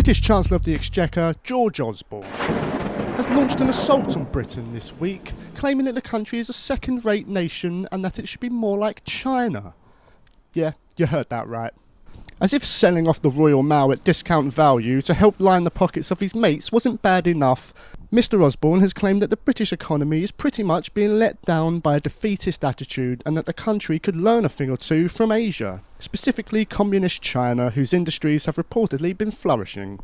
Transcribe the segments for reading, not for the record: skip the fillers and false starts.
British Chancellor of the Exchequer, George Osborne, has launched an assault on Britain this week, claiming that the country is a second-rate nation and that it should be more like China. Yeah, you heard that right. As if selling off the Royal Mail at discount value to help line the pockets of his mates wasn't bad enough, Mr. Osborne has claimed that the British economy is pretty much being let down by a defeatist attitude and that the country could learn a thing or two from Asia, specifically communist China, whose industries have reportedly been flourishing.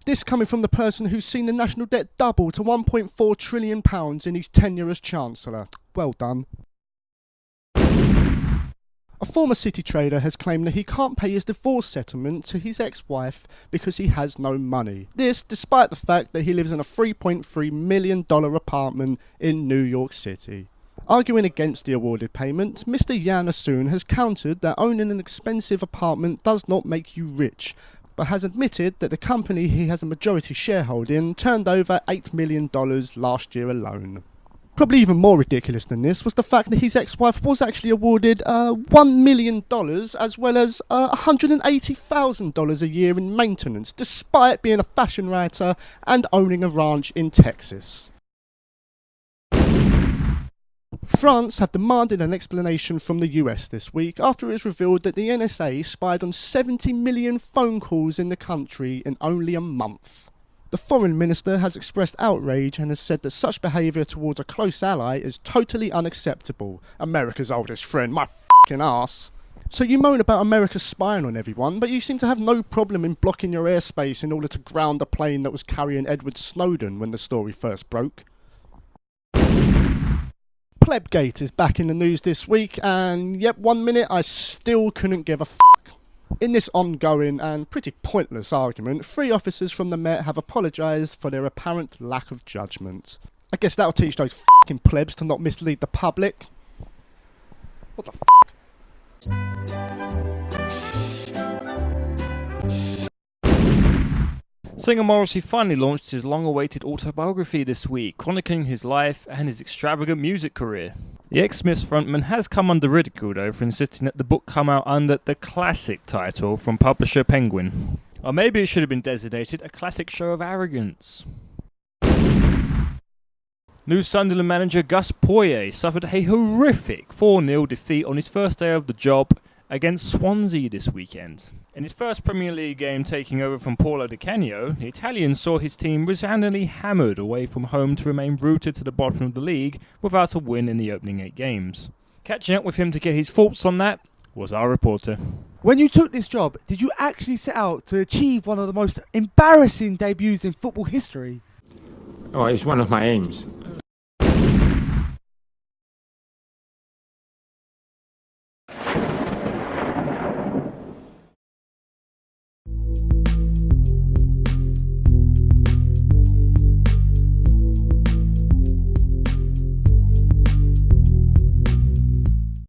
This coming from the person who's seen the national debt double to £1.4 trillion in his tenure as Chancellor. Well done. A former city trader has claimed that he can't pay his divorce settlement to his ex-wife because he has no money. This despite the fact that he lives in a $3.3 million apartment in New York City. Arguing against the awarded payment, Mr. Yan Asun has countered that owning an expensive apartment does not make you rich, but has admitted that the company he has a majority shareholding in turned over $8 million last year alone. Probably even more ridiculous than this was the fact that his ex-wife was actually awarded $1 million as well as $180,000 a year in maintenance, despite being a fashion writer and owning a ranch in Texas. France have demanded an explanation from the US this week after it was revealed that the NSA spied on 70 million phone calls in the country in only a month. The foreign minister has expressed outrage and has said that such behaviour towards a close ally is totally unacceptable. America's oldest friend, my f***ing arse. So you moan about America spying on everyone, but you seem to have no problem in blocking your airspace in order to ground a plane that was carrying Edward Snowden when the story first broke. Plebgate is back in the news this week, and yep, 1 minute I still couldn't give a f***. In this ongoing and pretty pointless argument, 3 officers from the Met have apologised for their apparent lack of judgment. I guess that'll teach those f***ing plebs to not mislead the public. What the f***? Singer Morrissey finally launched his long-awaited autobiography this week, chronicling his life and his extravagant music career. The ex-Smiths frontman has come under ridicule though for insisting that the book come out under the classic title from publisher Penguin. Or maybe it should have been designated a classic show of arrogance. New Sunderland manager Gus Poyet suffered a horrific 4-0 defeat on his first day of the job against Swansea this weekend. In his first Premier League game taking over from Paulo Di Canio, the Italian saw his team resoundingly hammered away from home to remain rooted to the bottom of the league without a win in the opening 8 games. Catching up with him to get his thoughts on that was our reporter. When you took this job, did you actually set out to achieve one of the most embarrassing debuts in football history? Oh, it's one of my aims.